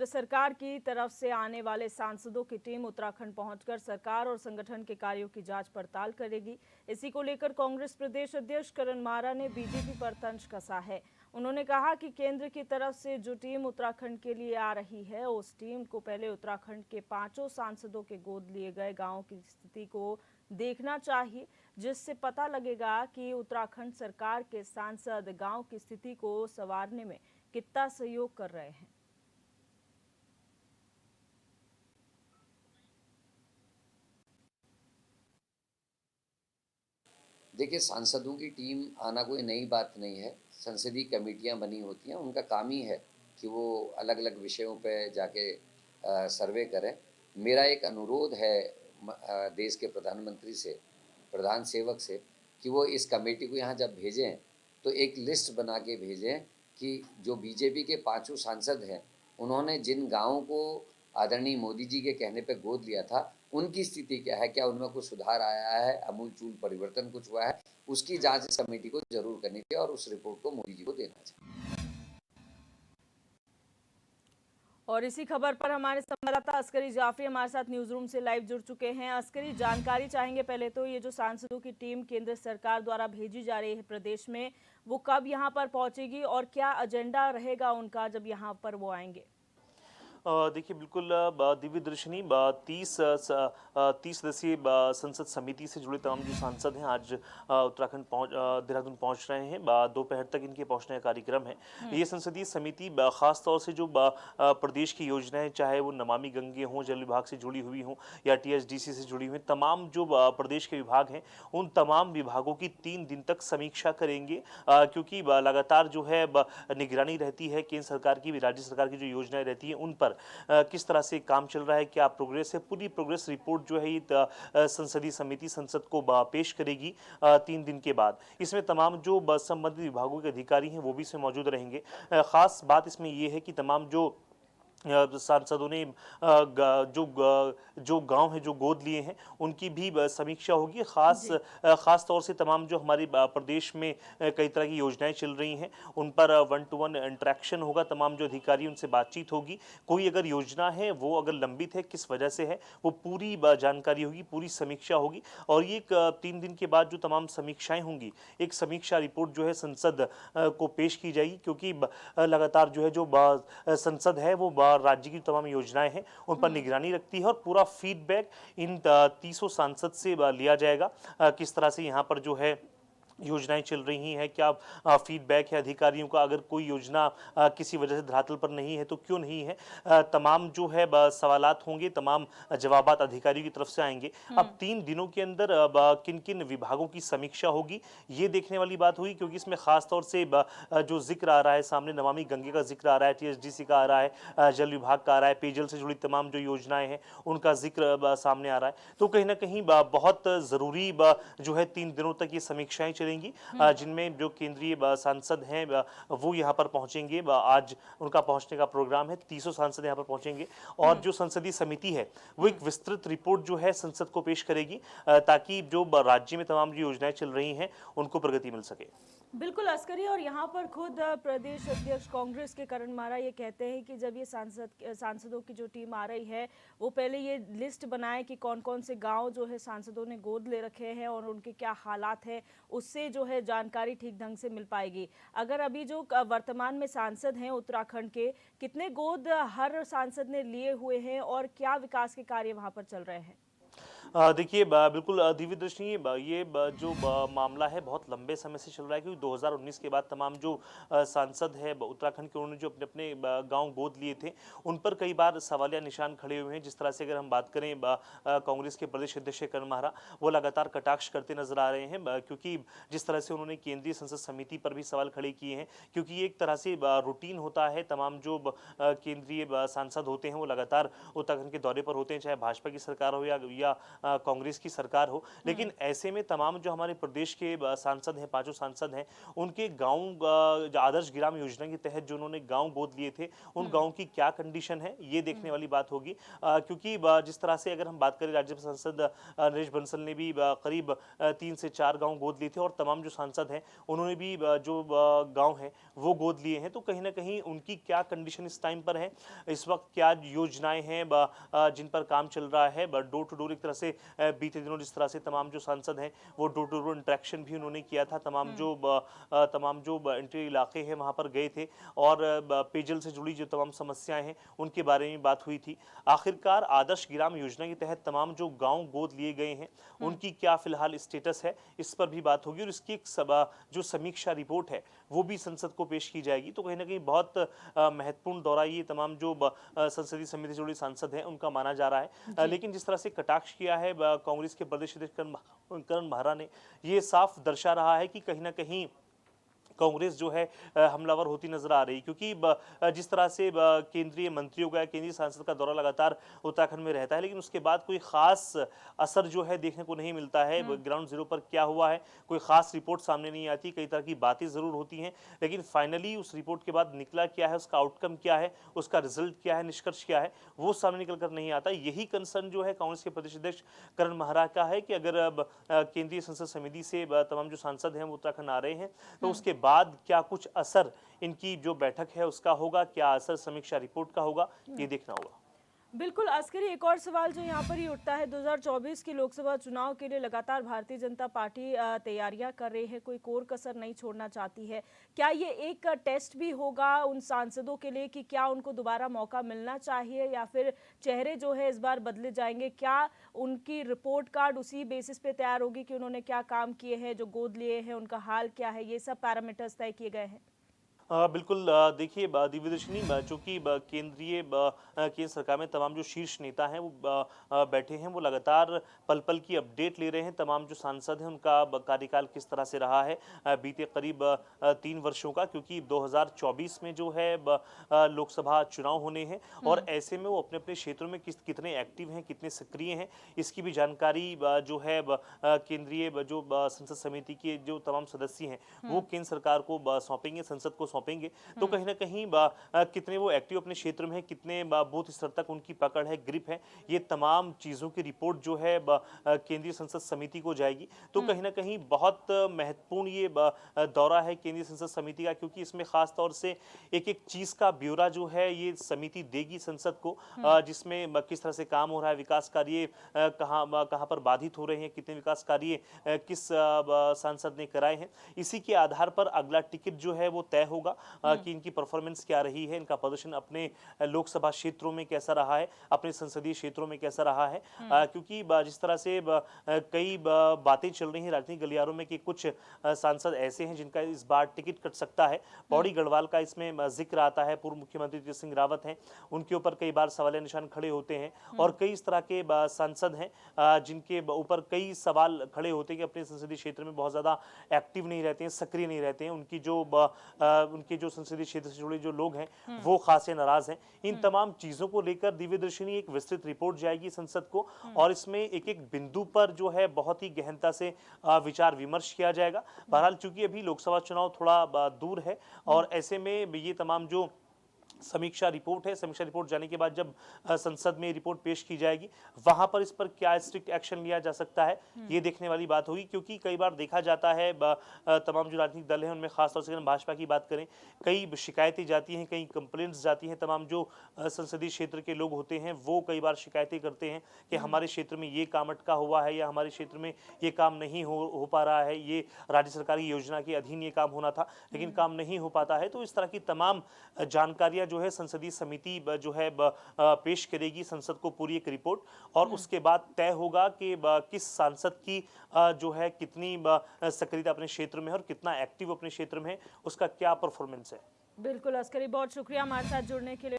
सरकार की तरफ से आने वाले सांसदों की टीम उत्तराखंड पहुंचकर सरकार और संगठन के कार्यों की जांच पड़ताल करेगी। इसी को लेकर कांग्रेस प्रदेश अध्यक्ष करण मारा ने बीजेपी पर तंज कसा है। उन्होंने कहा कि केंद्र की तरफ से जो टीम उत्तराखंड के लिए आ रही है, उस टीम को पहले उत्तराखंड के 5 सांसदों के गोद लिए गए गांवों की स्थिति को देखना चाहिए, जिससे पता लगेगा कि उत्तराखंड सरकार के सांसद गांव की स्थिति को संवारने में कितना सहयोग कर रहे हैं। देखिए, सांसदों की टीम आना कोई नई बात नहीं है। संसदीय कमेटियां बनी होती हैं, उनका काम ही है कि वो अलग अलग विषयों पे जाके सर्वे करें। मेरा एक अनुरोध है देश के प्रधानमंत्री से, प्रधान सेवक से, कि वो इस कमेटी को यहाँ जब भेजें तो एक लिस्ट बना के भेजें कि जो बीजेपी के 5 सांसद हैं, उन्होंने जिन गाँवों को आदरणीय मोदी जी के कहने पे गोद लिया था, उनकी स्थिति क्या है, क्या उनमें कुछ सुधार आया है, आमूल-चूल परिवर्तन कुछ हुआ है, उसकी जांच इस कमेटी को जरूर करनी चाहिए और उस रिपोर्ट को मोदी जी को देना चाहिए। और इसी खबर पर हमारे संवाददाता अस्करी जाफरी हमारे साथ न्यूज रूम से लाइव जुड़ चुके हैं। अस्करी, जानकारी चाहेंगे पहले तो ये जो सांसदों की टीम केंद्र सरकार द्वारा भेजी जा रही है प्रदेश में, वो कब यहाँ पर पहुंचेगी और क्या एजेंडा रहेगा उनका जब यहाँ पर वो आएंगे? देखिए बिल्कुल दिव्य दर्शनी 30 सदस्यीय संसद समिति से जुड़े तमाम जो सांसद हैं आज उत्तराखंड देहरादून पहुंच रहे हैं। दोपहर तक इनके पहुंचने का कार्यक्रम है। ये संसदीय समिति खास तौर से जो प्रदेश की योजनाएं, चाहे वो नमामि गंगे हों, जल विभाग से जुड़ी हुई हों या टीएचडीसी से जुड़ी हुई, तमाम जो प्रदेश के विभाग हैं उन तमाम विभागों की 3 दिन तक समीक्षा करेंगे, क्योंकि लगातार जो है निगरानी रहती है केंद्र सरकार की भी, राज्य सरकार की जो योजनाएं रहती हैं उन पर किस तरह से काम चल रहा है, क्या प्रोग्रेस है। पूरी प्रोग्रेस रिपोर्ट जो है ये संसदीय समिति संसद को पेश करेगी 3 दिन के बाद। इसमें तमाम जो संबंधित विभागों के अधिकारी हैं वो भी इसमें मौजूद रहेंगे। खास बात इसमें ये है कि तमाम जो सांसदों ने जो गांव हैं जो गोद लिए हैं उनकी भी समीक्षा होगी। खास तौर से तमाम जो हमारे प्रदेश में कई तरह की योजनाएं चल रही हैं उन पर 1-to-1 इंटरेक्शन होगा। तमाम जो अधिकारी उनसे बातचीत होगी। कोई अगर योजना है वो अगर लंबित है, किस वजह से है, वो पूरी जानकारी होगी, पूरी समीक्षा होगी। और ये 3 दिन के बाद जो तमाम समीक्षाएं होंगी, एक समीक्षा रिपोर्ट जो है संसद को पेश की जाएगी, क्योंकि लगातार जो है जो संसद है वो राज्य की तमाम योजनाएं हैं उन पर निगरानी रखती है और पूरा फीडबैक इन 30 सांसद से लिया जाएगा। किस तरह से यहाँ पर जो है योजनाएं चल रही हैं, क्या फीडबैक है अधिकारियों का, अगर कोई योजना किसी वजह से धरातल पर नहीं है तो क्यों नहीं है। तमाम जो है सवालात होंगे, तमाम जवाबात अधिकारियों की तरफ से आएंगे। अब 3 दिनों के अंदर किन किन विभागों की समीक्षा होगी ये देखने वाली बात हुई, क्योंकि इसमें खास तौर से जो जिक्र आ रहा है सामने, नमामि गंगे का जिक्र आ रहा है, टीएचडीसी का आ रहा है, जल विभाग का आ रहा है, पेयजल से जुड़ी तमाम जो योजनाएं हैं उनका जिक्र सामने आ रहा है। तो कहीं ना कहीं बहुत जरूरी जो है 3 दिनों तक ये समीक्षाएं चलेंगी, जिनमें जो केंद्रीय सांसद हैं वो यहाँ पर पहुंचेंगे। आज उनका पहुंचने का प्रोग्राम है। 30 सांसद यहाँ पर पहुंचेंगे और जो संसदीय समिति है वो एक विस्तृत रिपोर्ट जो है संसद को पेश करेगी, ताकि जो राज्य में तमाम जो योजनाएं चल रही हैं उनको प्रगति मिल सके। बिल्कुल अस्करी, और यहाँ पर खुद प्रदेश अध्यक्ष कांग्रेस के करण मारा ये कहते हैं कि जब ये सांसदों की जो टीम आ रही है वो पहले ये लिस्ट बनाए कि कौन कौन से गांव जो है सांसदों ने गोद ले रखे हैं और उनके क्या हालात हैं, उससे जो है जानकारी ठीक ढंग से मिल पाएगी। अगर अभी जो वर्तमान में सांसद हैं उत्तराखंड के, कितने गोद हर सांसद ने लिए हुए हैं और क्या विकास के कार्य वहाँ पर चल रहे हैं? देखिए बिल्कुल दिव्य दृष्टि, ये जो मामला है बहुत लंबे समय से चल रहा है, क्योंकि 2019 के बाद तमाम जो सांसद है उत्तराखंड के, उन्होंने जो अपने अपने गांव गोद लिए थे उन पर कई बार सवालिया निशान खड़े हुए हैं। जिस तरह से अगर हम बात करें कांग्रेस के प्रदेश अध्यक्ष करण मारा, वो लगातार कटाक्ष करते नजर आ रहे हैं, क्योंकि जिस तरह से उन्होंने केंद्रीय संसद समिति पर भी सवाल खड़े किए हैं, क्योंकि ये एक तरह से रूटीन होता है। तमाम जो केंद्रीय सांसद होते हैं वो लगातार उत्तराखंड के दौरे पर होते हैं, चाहे भाजपा की सरकार हो या कांग्रेस की सरकार हो। लेकिन ऐसे में तमाम जो हमारे प्रदेश के सांसद हैं, 5 सांसद हैं, उनके गाँव जो आदर्श ग्राम योजना के तहत जो उन्होंने गाँव गोद लिए थे, उन गाँव की क्या कंडीशन है, ये देखने वाली बात होगी। क्योंकि जिस तरह से अगर हम बात करें, राज्यसभा सांसद नरेश बंसल ने भी करीब 3 से 4 गाँव गोद लिए थे और तमाम जो सांसद हैं उन्होंने भी जो गाँव हैं वो गोद लिए हैं। तो कहीं न कहीं उनकी क्या कंडीशन इस टाइम पर है, इस वक्त क्या योजनाएँ हैं जिन पर काम चल रहा है, डोर टू डोर एक तरह से बीते दिनों जिस तरह से तमाम जो सांसद हैं वो डोर टू डोर इंटरेक्शन भी उन्होंने किया था, तमाम जो इंटीरियर इलाके हैं वहाँ पर गए थे और पेयजल से जुड़ी जो तमाम समस्याएं हैं उनके बारे में बात हुई थी। आखिरकार आदर्श ग्राम योजना के तहत तमाम जो गांव गोद लिए गए हैं उनकी क्या फिलहाल स्टेटस है, इस पर भी बात होगी और इसकी एक जो समीक्षा रिपोर्ट है वो भी संसद को पेश की जाएगी। तो कहीं ना कहीं बहुत महत्वपूर्ण दौरा ये तमाम जो संसदीय समिति से जुड़े सांसद हैं उनका माना जा रहा है। लेकिन जिस तरह से कटाक्ष किया है कांग्रेस के प्रदेश अध्यक्ष करण महारा ने, ये साफ दर्शा रहा है कि कहीं ना कहीं कांग्रेस जो है हमलावर होती नजर आ रही, क्योंकि जिस तरह से केंद्रीय मंत्रियों का, केंद्रीय सांसद का दौरा लगातार उत्तराखंड में रहता है, लेकिन उसके बाद कोई खास असर जो है देखने को नहीं मिलता है। ग्राउंड जीरो पर क्या हुआ है, कोई खास रिपोर्ट सामने नहीं आती, कई तरह की बातें जरूर होती हैं, लेकिन फाइनली उस रिपोर्ट के बाद निकला क्या है, उसका आउटकम क्या है, उसका रिजल्ट क्या है, निष्कर्ष क्या है, वो सामने निकल कर नहीं आता। यही कंसर्न जो है कांग्रेस के प्रदेश अध्यक्ष करण महारा का है कि अगर केंद्रीय संसद समिति से तमाम जो सांसद हैं वो उत्तराखंड आ रहे हैं तो उसके बाद क्या कुछ असर इनकी जो बैठक है उसका होगा, क्या असर समीक्षा रिपोर्ट का होगा, ये देखना होगा। बिल्कुल अस्करी, एक और सवाल जो यहाँ पर ही उठता है, 2024 के लोकसभा चुनाव के लिए लगातार भारतीय जनता पार्टी तैयारियां कर रही है, कोई कोर कसर नहीं छोड़ना चाहती है। क्या ये एक टेस्ट भी होगा उन सांसदों के लिए कि क्या उनको दोबारा मौका मिलना चाहिए या फिर चेहरे जो है इस बार बदले जाएंगे? क्या उनकी रिपोर्ट कार्ड उसी बेसिस पे तैयार होगी कि उन्होंने क्या काम किए हैं, जो गोद लिए हैं उनका हाल क्या है, ये सब पैरामीटर्स तय किए गए हैं? बिल्कुल, देखिए दिव्यदर्शनी, चूंकि केंद्र सरकार में तमाम जो शीर्ष नेता हैं वो बैठे हैं, वो लगातार पल पल की अपडेट ले रहे हैं। तमाम जो सांसद हैं उनका कार्यकाल किस तरह से रहा है बीते करीब 3 वर्षों का, क्योंकि 2024 में जो है लोकसभा चुनाव होने हैं और ऐसे में वो अपने अपने क्षेत्रों में कितने एक्टिव हैं, कितने सक्रिय हैं, इसकी भी जानकारी जो है केंद्रीय जो संसद समिति के जो तमाम सदस्य हैं वो केंद्र सरकार को सौंपेंगे, संसद को सौंपेंगे। तो कहीं ना कहीं कितने वो एक्टिव अपने क्षेत्र में है, कितने बूथ स्तर तक उनकी पकड़ है, ग्रिप है, ये तमाम चीज़ों की रिपोर्ट जो है केंद्रीय संसद समिति को जाएगी। तो कहीं ना कहीं बहुत महत्वपूर्ण ये दौरा है केंद्रीय संसद समिति का, क्योंकि इसमें खास तौर से एक एक चीज़ का ब्यौरा जो है ये समिति देगी संसद को, जिसमें किस तरह से काम हो रहा है, विकास कार्य कहाँ पर बाधित हो रहे हैं, कितने विकास कार्य किस सांसद ने कराए हैं। इसी के आधार पर अगला टिकट जो है वो तय होगा कि इनकी परफॉर्मेंस क्या रही है, इनका प्रदर्शन अपने लोकसभा क्षेत्रों में कैसा रहा है, अपने संसदीय क्षेत्रों में कैसा रहा है। क्योंकि जिस तरह से कई बातें चल रही हैं राजनीतिक गलियारों में कि कुछ सांसद ऐसे हैं जिनका इस बार टिकट कट सकता है। पौड़ी गढ़वाल का इसमें जिक्र आता है, पूर्व मुख्यमंत्री तीरथ सिंह रावत हैं, उनके ऊपर कई बार सवालिया निशान खड़े होते हैं और कई इस तरह के सांसद हैं जिनके ऊपर कई सवाल खड़े होते हैं कि अपने संसदीय क्षेत्र में बहुत ज़्यादा एक्टिव नहीं रहते हैं, सक्रिय नहीं रहते हैं, उनके जो संसदीय क्षेत्र से जुड़े जो लोग हैं वो खासे नाराज हैं। इन तमाम चीजों को लेकर दिव्यदर्शिनी एक विस्तृत रिपोर्ट जाएगी संसद को और इसमें एक एक बिंदु पर जो है बहुत ही गहनता से विचार विमर्श किया जाएगा। बहरहाल चूंकि अभी लोकसभा चुनाव थोड़ा दूर है और ऐसे में ये तमाम जो समीक्षा रिपोर्ट है, समीक्षा रिपोर्ट जाने के बाद जब संसद में रिपोर्ट पेश की जाएगी वहां पर इस पर क्या स्ट्रिक्ट एक्शन लिया जा सकता है ये देखने वाली बात होगी। क्योंकि कई बार देखा जाता है तमाम जो राजनीतिक दल हैं उनमें खासतौर से भाजपा की बात करें, कई शिकायतें जाती हैं, कई कंप्लेंट्स जाती हैं, तमाम जो संसदीय क्षेत्र के लोग होते हैं वो कई बार शिकायतें करते हैं कि हमारे क्षेत्र में ये काम अटका हुआ है या हमारे क्षेत्र में ये काम नहीं हो पा रहा है, ये राज्य सरकार की योजना के अधीन ये काम होना था लेकिन काम नहीं हो पाता है। तो इस तरह की तमाम जानकारियां जो है संसदीय समिति जो है पेश करेगी संसद को पूरी एक रिपोर्ट और उसके बाद तय होगा कि किस सांसद की जो है कितनी सक्रियता अपने क्षेत्र में है और कितना एक्टिव अपने क्षेत्र में है, उसका क्या परफॉर्मेंस है। बिल्कुल अस्करी, बहुत शुक्रिया हमारे साथ जुड़ने के लिए।